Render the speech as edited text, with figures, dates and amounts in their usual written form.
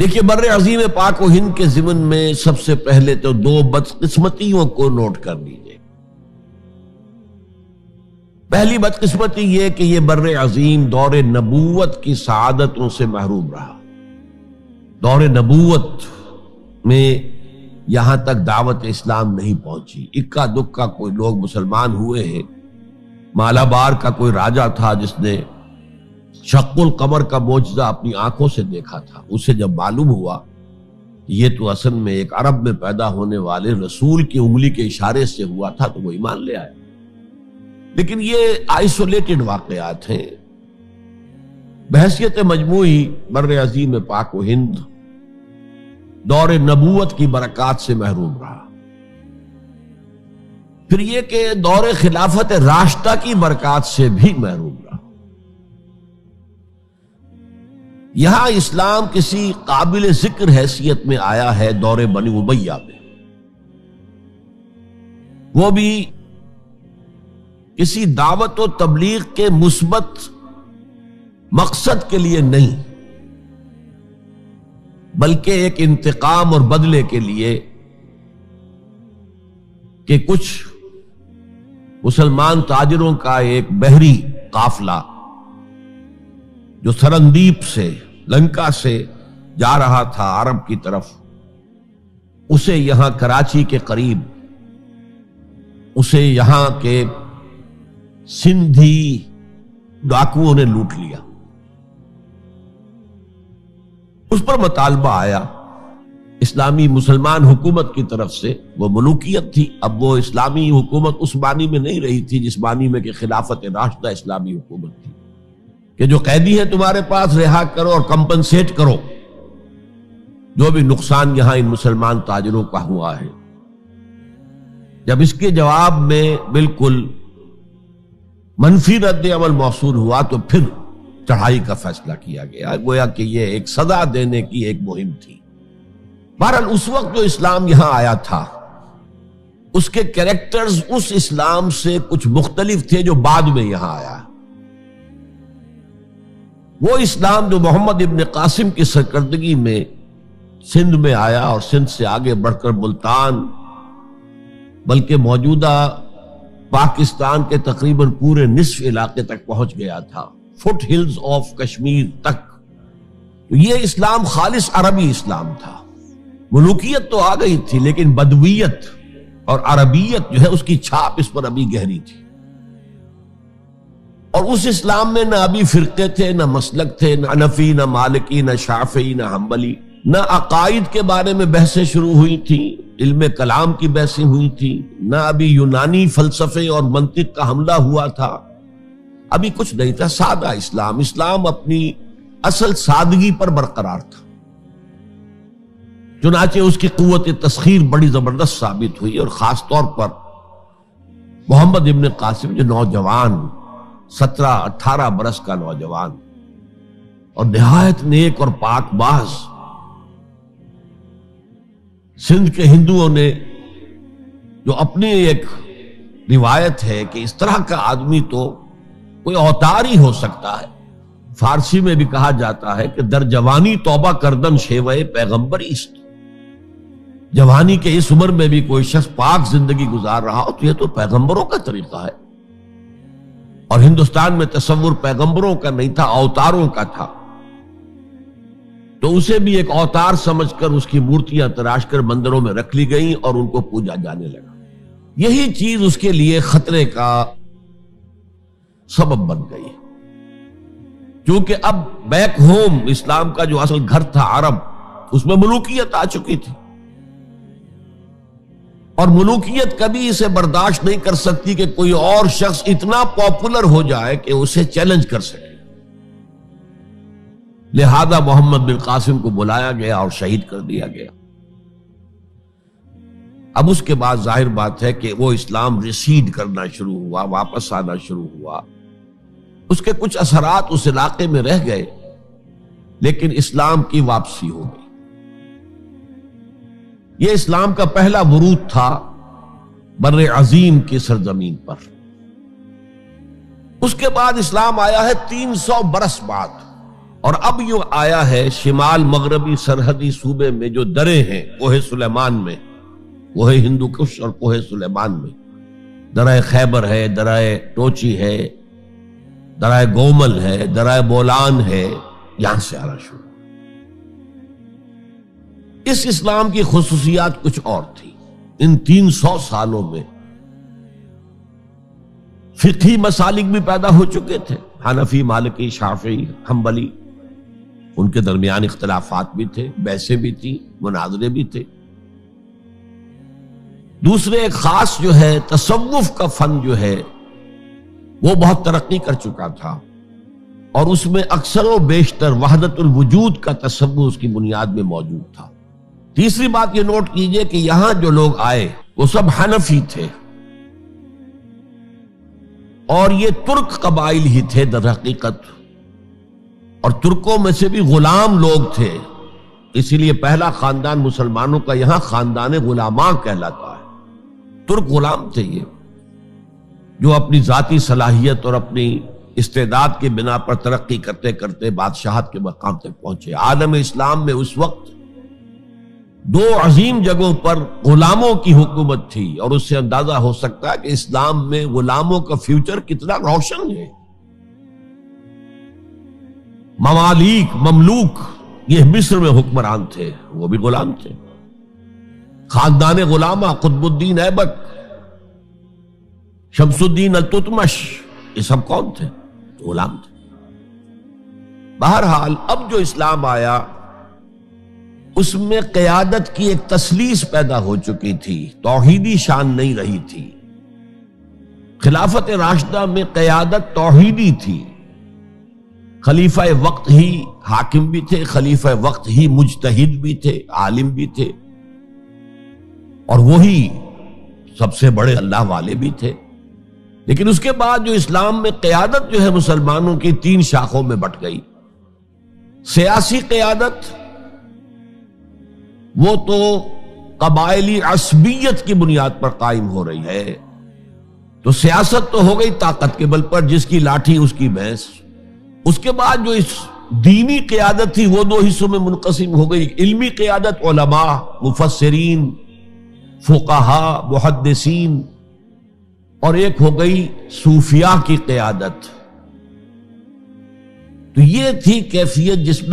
دیکھیے بر عظیم پاک و ہند کے ضمن میں سب سے پہلے تو دو بدقسمتیوں کو نوٹ کر لیجیے۔ پہلی بدقسمتی یہ کہ یہ بر عظیم دور نبوت کی سعادتوں سے محروم رہا۔ دور نبوت میں یہاں تک دعوت اسلام نہیں پہنچی، اکا دکا کوئی لوگ مسلمان ہوئے ہیں۔ مالابار کا کوئی راجہ تھا جس نے شق القمر کا معجزہ اپنی آنکھوں سے دیکھا تھا، اسے جب معلوم ہوا یہ تو اصل میں ایک عرب میں پیدا ہونے والے رسول کی انگلی کے اشارے سے ہوا تھا، تو وہ ایمان لے آیا۔ لیکن یہ آئسولیٹڈ واقعات ہیں، بحیثیت مجموعی بر عظیم پاک و ہند دور نبوت کی برکات سے محروم رہا۔ پھر یہ کہ دور خلافت راشدہ کی برکات سے بھی محروم رہا۔ یہاں اسلام کسی قابل ذکر حیثیت میں آیا ہے دور بنی امیہ میں، وہ بھی کسی دعوت و تبلیغ کے مثبت مقصد کے لیے نہیں، بلکہ ایک انتقام اور بدلے کے لیے کہ کچھ مسلمان تاجروں کا ایک بحری قافلہ جو سرندیپ سے لنکا سے جا رہا تھا عرب کی طرف، اسے یہاں کراچی کے قریب اسے یہاں کے سندھی ڈاکوؤں نے لوٹ لیا۔ اس پر مطالبہ آیا اسلامی مسلمان حکومت کی طرف سے، وہ ملوکیت تھی، اب وہ اسلامی حکومت اس معنی میں نہیں رہی تھی جس معنی میں کہ خلافت راشدہ اسلامی حکومت تھی کہ جو قیدی ہے تمہارے پاس رہا کرو اور کمپنسیٹ کرو جو بھی نقصان یہاں ان مسلمان تاجروں کا ہوا ہے۔ جب اس کے جواب میں بالکل منفی رد عمل موصول ہوا تو پھر چڑھائی کا فیصلہ کیا گیا، گویا کہ یہ ایک سزا دینے کی ایک مہم تھی۔ بہرحال اس وقت جو اسلام یہاں آیا تھا اس کے کریکٹرز اس اسلام سے کچھ مختلف تھے جو بعد میں یہاں آیا۔ وہ اسلام جو محمد ابن قاسم کی سرکردگی میں سندھ میں آیا اور سندھ سے آگے بڑھ کر ملتان بلکہ موجودہ پاکستان کے تقریباً پورے نصف علاقے تک پہنچ گیا تھا، فٹ ہلز آف کشمیر تک، تو یہ اسلام خالص عربی اسلام تھا۔ ملوکیت تو آ گئی تھی لیکن بدویت اور عربیت جو ہے اس کی چھاپ اس پر ابھی گہری تھی۔ اور اس اسلام میں نہ ابھی فرقے تھے، نہ مسلک تھے، نہ حنفی، نہ مالکی، نہ شافعی، نہ حنبلی، نہ عقائد کے بارے میں بحثیں شروع ہوئی تھیں، علم کلام کی بحثیں ہوئی تھیں، نہ ابھی یونانی فلسفے اور منطق کا حملہ ہوا تھا، ابھی کچھ نہیں تھا، سادہ اسلام۔ اسلام اپنی اصل سادگی پر برقرار تھا، چنانچہ اس کی قوت تسخیر بڑی زبردست ثابت ہوئی، اور خاص طور پر محمد ابن قاسم جو نوجوان 17-18 برس کا نوجوان اور نہایت نیک اور پاک باز، سندھ کے ہندوؤں نے جو اپنی ایک روایت ہے کہ اس طرح کا آدمی تو کوئی اوتار ہی ہو سکتا ہے، فارسی میں بھی کہا جاتا ہے کہ در جوانی توبہ کردن شیوہ پیغمبر است، جوانی کے اس عمر میں بھی کوئی شخص پاک زندگی گزار رہا ہو تو یہ تو پیغمبروں کا طریقہ ہے۔ اور ہندوستان میں تصور پیغمبروں کا نہیں تھا، اوتاروں کا تھا، تو اسے بھی ایک اوتار سمجھ کر اس کی مورتیاں تراش کر مندروں میں رکھ لی گئیں اور ان کو پوجا جانے لگا۔ یہی چیز اس کے لیے خطرے کا سبب بن گئی، کیونکہ اب بیک ہوم اسلام کا جو اصل گھر تھا عرب، اس میں ملوکیت آ چکی تھی، اور ملوکیت کبھی اسے برداشت نہیں کر سکتی کہ کوئی اور شخص اتنا پاپولر ہو جائے کہ اسے چیلنج کر سکے۔ لہذا محمد بن قاسم کو بلایا گیا اور شہید کر دیا گیا۔ اب اس کے بعد ظاہر بات ہے کہ وہ اسلام ریسیڈ کرنا شروع ہوا، واپس آنا شروع ہوا، اس کے کچھ اثرات اس علاقے میں رہ گئے، لیکن اسلام کی واپسی ہو گئی۔ یہ اسلام کا پہلا ورود تھا بر عظیم کی سرزمین پر۔ اس کے بعد اسلام آیا ہے 300 برس بعد، اور اب یوں آیا ہے شمال مغربی سرحدی صوبے میں جو درے ہیں کوہ سلیمان میں، کوہ ہندو کش اور کوہ سلیمان میں، درہ خیبر ہے، درہ ٹوچی ہے، درہ گومل ہے، درہ بولان ہے، یہاں سے آنا شروع۔ اس اسلام کی خصوصیات کچھ اور تھی۔ ان 300 سالوں میں فقہی مسالک بھی پیدا ہو چکے تھے، حنفی، مالکی، شافعی، حنبلی، ان کے درمیان اختلافات بھی تھے، بحثیں بھی تھی، مناظرے بھی تھے۔ دوسرے ایک خاص جو ہے تصوف کا فن جو ہے وہ بہت ترقی کر چکا تھا، اور اس میں اکثر و بیشتر وحدت الوجود کا تصور اس کی بنیاد میں موجود تھا۔ تیسری بات یہ نوٹ کیجئے کہ یہاں جو لوگ آئے وہ سب حنفی تھے، اور یہ ترک قبائل ہی تھے در حقیقت، اور ترکوں میں سے بھی غلام لوگ تھے، اسی لیے پہلا خاندان مسلمانوں کا یہاں خاندان غلامان کہلاتا ہے۔ ترک غلام تھے یہ، جو اپنی ذاتی صلاحیت اور اپنی استعداد کی بنا پر ترقی کرتے کرتے بادشاہت کے مقام تک پہنچے۔ عالم اسلام میں اس وقت 2 عظیم جگہوں پر غلاموں کی حکومت تھی، اور اس سے اندازہ ہو سکتا ہے کہ اسلام میں غلاموں کا فیوچر کتنا روشن ہے۔ ممالک، مملوک، یہ مصر میں حکمران تھے، وہ بھی غلام تھے۔ خاندان غلامہ، قطب الدین ایبک، شمس الدین التتمش، یہ سب کون تھے؟ غلام تھے۔ بہرحال اب جو اسلام آیا اس میں قیادت کی ایک تسلیس پیدا ہو چکی تھی، توحیدی شان نہیں رہی تھی۔ خلافت راشدہ میں قیادت توحیدی تھی، خلیفہ وقت ہی حاکم بھی تھے، خلیفہ وقت ہی مجتہد بھی تھے، عالم بھی تھے، اور وہی سب سے بڑے اللہ والے بھی تھے۔ لیکن اس کے بعد جو اسلام میں قیادت جو ہے مسلمانوں کی 3 شاخوں میں بٹ گئی۔ سیاسی قیادت وہ تو قبائلی عصبیت کی بنیاد پر قائم ہو رہی ہے، تو سیاست تو ہو گئی طاقت کے بل پر، جس کی لاٹھی اس کی بھینس۔ اس کے بعد جو اس دینی قیادت تھی وہ 2 حصوں میں منقسم ہو گئی، علمی قیادت، علماء، مفسرین، فقہاء، محدثین، اور ایک ہو گئی صوفیاء کی قیادت۔ تو یہ تھی کیفیت جس میں